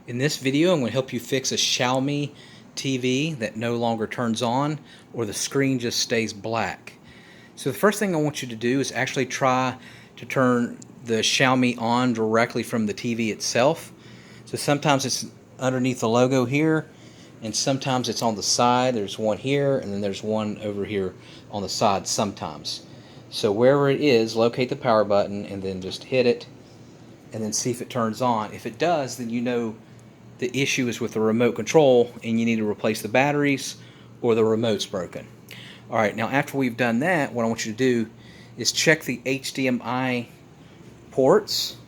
In this video, I'm going to help you fix a Xiaomi TV that no longer turns on or the screen just stays black. So the first thing I want you to do is actually try to turn the Xiaomi on directly from the TV itself. So sometimes it's underneath the logo here, and sometimes it's on the side. There's one here, and then there's one over here on the side sometimes. So wherever it is, locate the power button and then just hit it and then see if it turns on. If it does, then you know the issue is with the remote control and you need to replace the batteries or the remote's broken. Alright, now after we've done that, what I want you to do is check the HDMI ports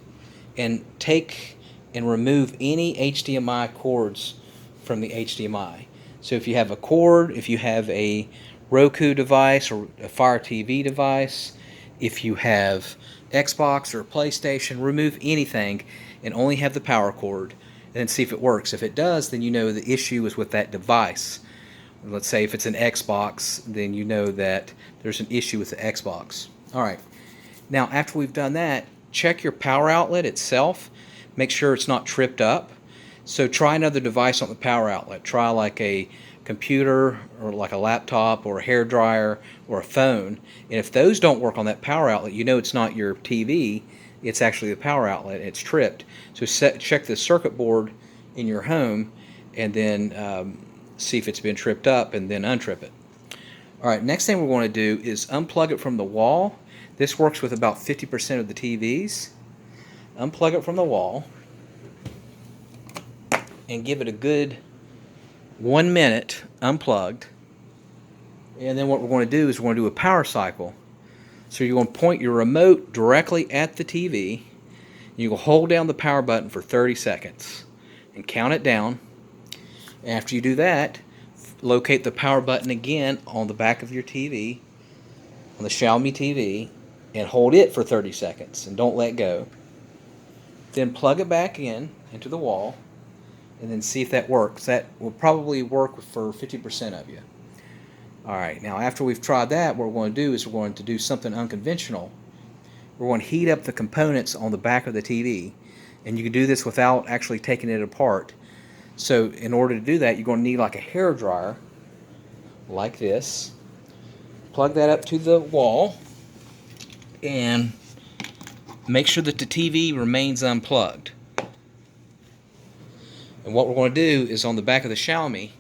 and take and remove any HDMI cords from the HDMI. So if you have a cord, if you have a Roku device or a Fire TV device, if you have Xbox or PlayStation, remove anything and only have the power cord and then see if it works. If it does, then you know the issue is with that device. Let's say if it's an Xbox, then you know that there's an issue with the Xbox. Alright, now after we've done that, check your power outlet itself. Make sure it's not tripped up. So try another device on the power outlet. Try like a computer or like a laptop or a hairdryer or a phone. And if those don't work on that power outlet, you know it's not your TV, it's actually the power outlet, it's tripped. So check the circuit board in your home and then see if it's been tripped up and then untrip it. Alright, next thing we're going to do is unplug it from the wall. This works with about 50% of the TVs. Unplug it from the wall and give it a good 1 minute unplugged. And then what we're going to do is we're going to do a power cycle. So you're going to point your remote directly at the TV. You will hold down the power button for 30 seconds and count it down. After you do that, locate the power button again on the back of your TV, on the Xiaomi TV, and hold it for 30 seconds and don't let go. Then plug it back in into the wall and then see if that works. That will probably work for 50% of you. Alright, now after we've tried that, what we're going to do is we're going to do something unconventional. We're going to heat up the components on the back of the TV, and you can do this without actually taking it apart. So in order to do that, you're going to need like a hair dryer like this. Plug that up to the wall and make sure that the TV remains unplugged. And what we're going to do is on the back of the Xiaomi,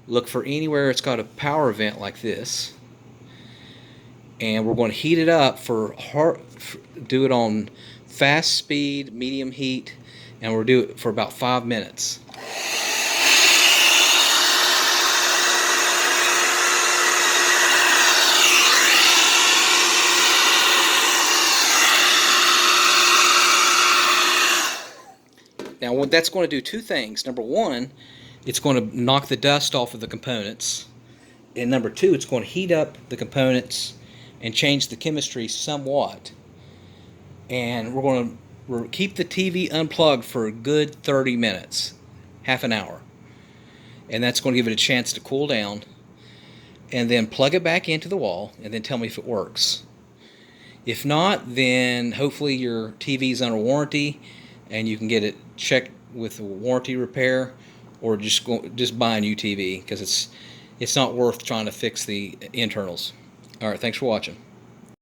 look for anywhere it's got a power vent like this, and we're going to heat it up do it on fast speed, medium heat, and we'll do it for about 5 minutes. Now what that's going to do two things. Number one, it's going to knock the dust off of the components. And number two, it's going to heat up the components and change the chemistry somewhat. And we're going to keep the TV unplugged for a good 30 minutes, half an hour. And that's going to give it a chance to cool down. And then plug it back into the wall and then tell me if it works. If not, then hopefully your TV's under warranty and you can get it checked with a warranty repair, or just buy a new TV because it's not worth trying to fix the internals. Alright, thanks for watching.